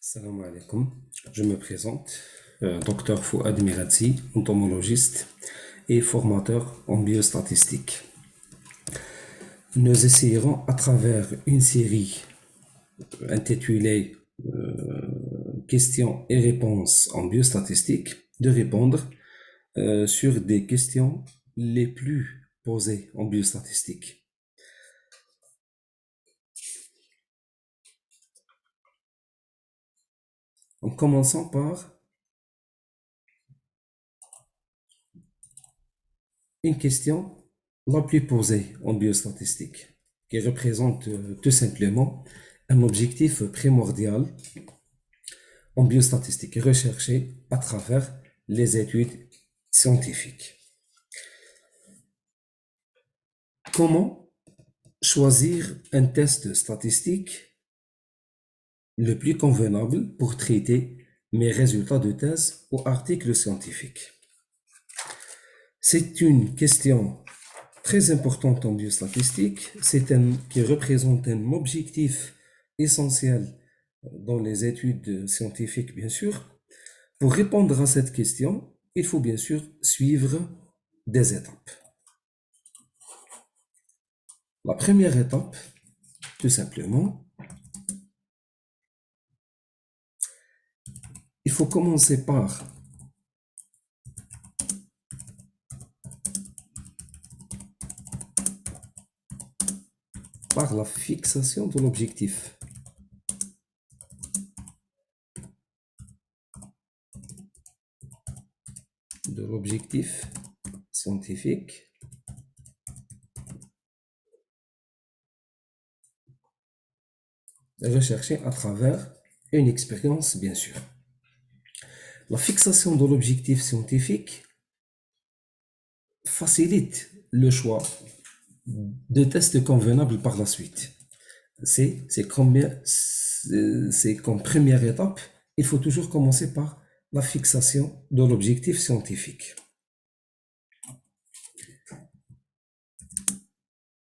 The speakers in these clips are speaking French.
Salam alaikum, je me présente, Dr Fouad Miradzi, entomologiste et formateur en biostatistique. Nous essayerons à travers une série intitulée Questions et réponses en biostatistique de répondre sur des questions les plus posées en biostatistique. En commençant par une question la plus posée en biostatistique, qui représente tout simplement un objectif primordial en biostatistique recherché à travers les études scientifiques. Comment choisir un test statistique le plus convenable pour traiter mes résultats de thèse ou articles scientifiques? C'est une question très importante en biostatistique, qui représente un objectif essentiel dans les études scientifiques, bien sûr. Pour répondre à cette question, il faut bien sûr suivre des étapes. La première étape, tout simplement, il faut commencer par la fixation de l'objectif. De l'objectif scientifique recherché à travers une expérience, bien sûr. La fixation de l'objectif scientifique facilite le choix de tests convenables par la suite. C'est comme première étape, il faut toujours commencer par la fixation de l'objectif scientifique.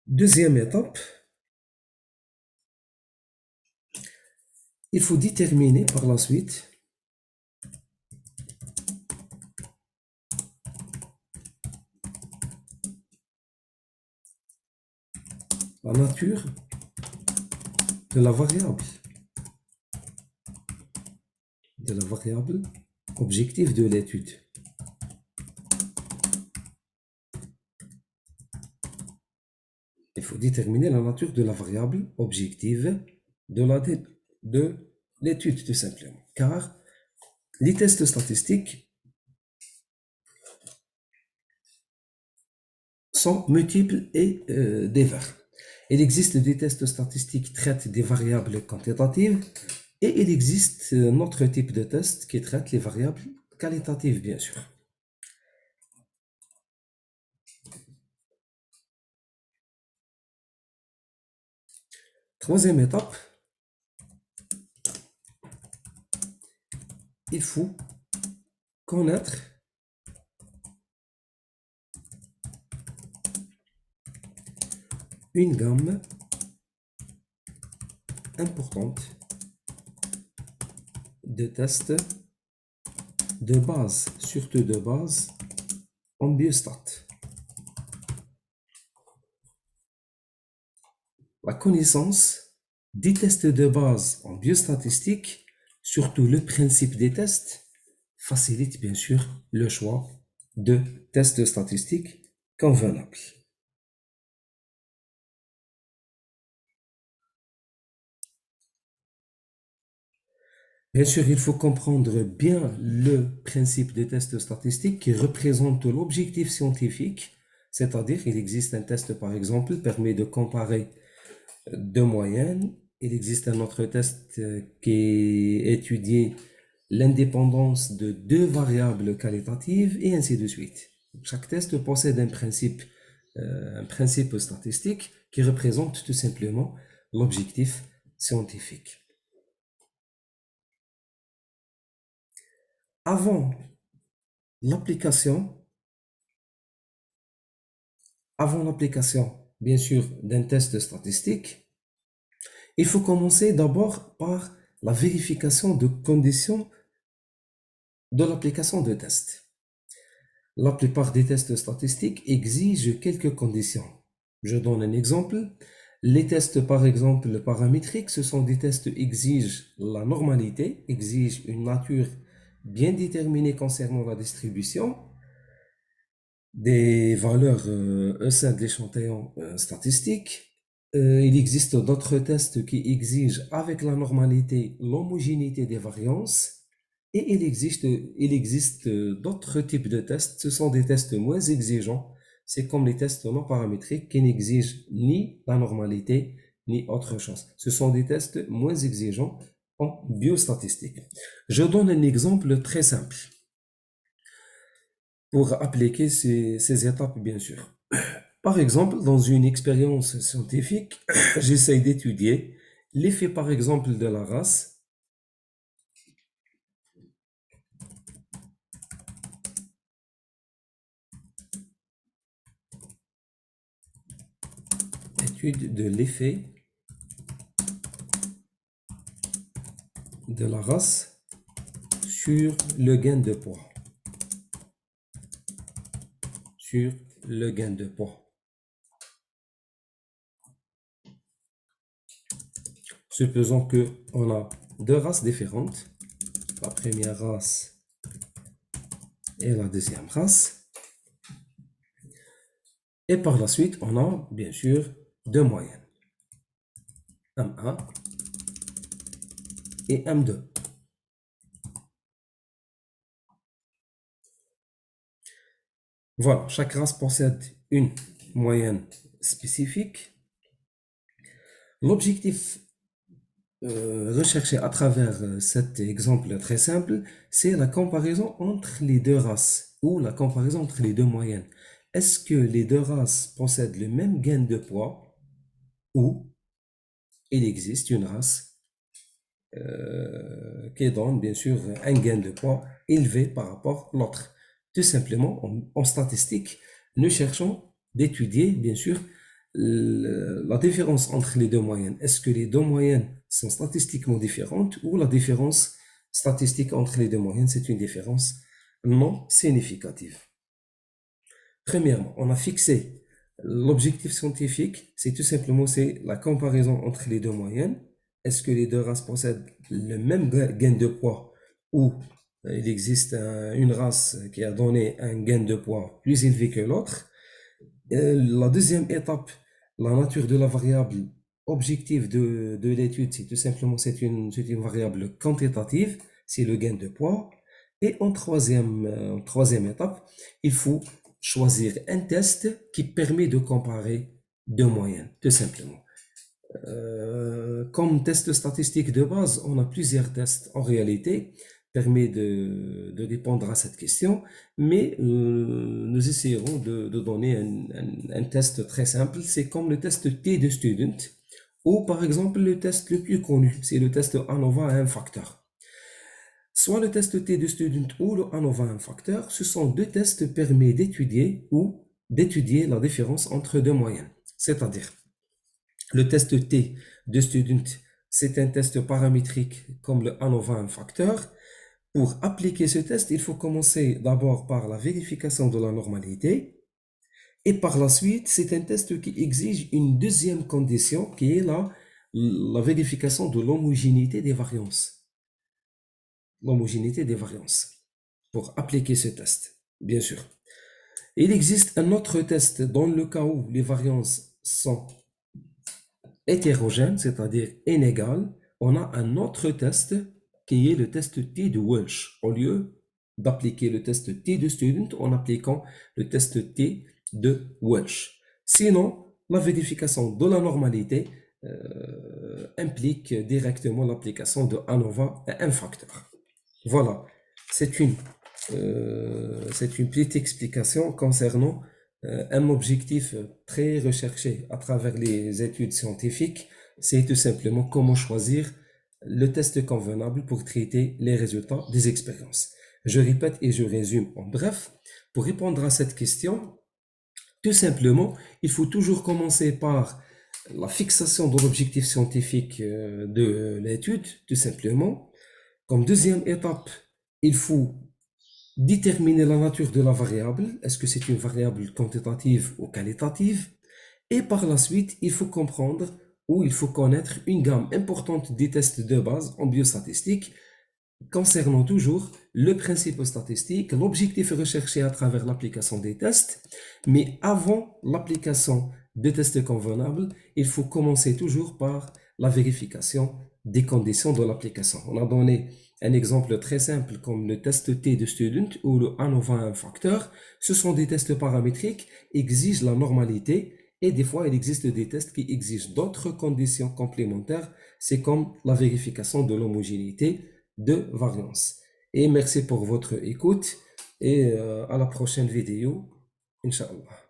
Deuxième étape, il faut déterminer par la suite la nature de la variable objectif de l'étude. Il faut déterminer la nature de la variable objective de l'étude, tout simplement. Car les tests statistiques sont multiples et divers. Il existe des tests statistiques qui traitent des variables quantitatives et il existe un autre type de test qui traite les variables qualitatives, bien sûr. Troisième étape, il faut connaître une gamme importante de tests de base, surtout de base en biostat. La connaissance des tests de base en biostatistique, surtout le principe des tests, facilite bien sûr le choix de tests statistiques convenables. Bien sûr, il faut comprendre bien le principe des tests statistiques qui représente l'objectif scientifique, c'est-à-dire il existe un test par exemple qui permet de comparer deux moyennes, il existe un autre test qui étudie l'indépendance de deux variables qualitatives et ainsi de suite. Chaque test possède un principe statistique qui représente tout simplement l'objectif scientifique. Avant l'application, bien sûr, d'un test statistique, il faut commencer d'abord par la vérification de conditions de l'application de tests. La plupart des tests statistiques exigent quelques conditions. Je donne un exemple. Les tests, par exemple, paramétriques, ce sont des tests qui exigent la normalité, exigent une nature bien déterminée concernant la distribution des valeurs au sein de l'échantillon statistique. Il existe d'autres tests qui exigent avec la normalité l'homogénéité des variances. Et il existe d'autres types de tests. Ce sont des tests moins exigeants. C'est comme les tests non paramétriques qui n'exigent ni la normalité ni autre chose. Ce sont des tests moins exigeants en biostatistique. Je donne un exemple très simple pour appliquer ces étapes, bien sûr. Par exemple, dans une expérience scientifique, j'essaye d'étudier l'effet, par exemple, de la race. Étude de l'effet de la race sur le gain de poids. Sur le gain de poids. Supposons qu'on a deux races différentes, la première race et la deuxième race. Et par la suite, on a bien sûr deux moyennes, M1 et M2. Voilà, chaque race possède une moyenne spécifique. L'objectif recherché à travers cet exemple très simple, c'est la comparaison entre les deux races ou la comparaison entre les deux moyennes. Est-ce que les deux races possèdent le même gain de poids ou il existe une race qui donne bien sûr un gain de poids élevé par rapport à l'autre? Tout simplement, en statistique, nous cherchons d'étudier bien sûr la différence entre les deux moyennes. Est-ce que les deux moyennes sont statistiquement différentes ou la différence statistique entre les deux moyennes, c'est une différence non significative? Premièrement, on a fixé l'objectif scientifique, c'est tout simplement c'est la comparaison entre les deux moyennes. Est-ce que les deux races possèdent le même gain de poids ou il existe une race qui a donné un gain de poids plus élevé que l'autre? La deuxième étape, la nature de la variable objective de l'étude, c'est tout simplement c'est une variable quantitative, c'est le gain de poids. Et en troisième étape, il faut choisir un test qui permet de comparer deux moyennes, tout simplement. Comme test statistique de base, on a plusieurs tests en réalité permet de répondre à cette question, mais nous essayerons de donner un test très simple. C'est comme le test T de student, ou par exemple le test le plus connu, c'est le test ANOVA à un facteur. Soit le test T de student ou le ANOVA à un facteur, ce sont deux tests qui permettent d'étudier la différence entre deux moyennes. C'est-à-dire, le test T de student, c'est un test paramétrique comme le ANOVA à un facteur. Pour appliquer ce test, il faut commencer d'abord par la vérification de la normalité et par la suite, c'est un test qui exige une deuxième condition qui est la vérification de l'homogénéité des variances. L'homogénéité des variances pour appliquer ce test, bien sûr. Il existe un autre test dans le cas où les variances sont hétérogènes, c'est-à-dire inégales. On a un autre test qui est le test T de Welch. Au lieu d'appliquer le test T de student en appliquant le test T de Welch. Sinon, la vérification de la normalité implique directement l'application de ANOVA à un facteur. Voilà, c'est une petite explication concernant un objectif très recherché à travers les études scientifiques, c'est tout simplement comment choisir le test convenable pour traiter les résultats des expériences. Je répète et je résume en bref. Pour répondre à cette question, tout simplement, il faut toujours commencer par la fixation de l'objectif scientifique de l'étude, tout simplement. Comme deuxième étape, il faut déterminer la nature de la variable. Est-ce que c'est une variable quantitative ou qualitative? Et par la suite, il faut comprendre ou il faut connaître une gamme importante des tests de base en biostatistique concernant toujours le principe statistique, l'objectif recherché à travers l'application des tests. Mais avant l'application des tests convenables, il faut commencer toujours par la vérification des conditions de l'application. On a donné un exemple très simple comme le test T de student ou le ANOVA facteur. Ce sont des tests paramétriques, exigent la normalité et des fois il existe des tests qui exigent d'autres conditions complémentaires. C'est comme la vérification de l'homogénéité de variance. Et merci pour votre écoute et à la prochaine vidéo, Inch'Allah.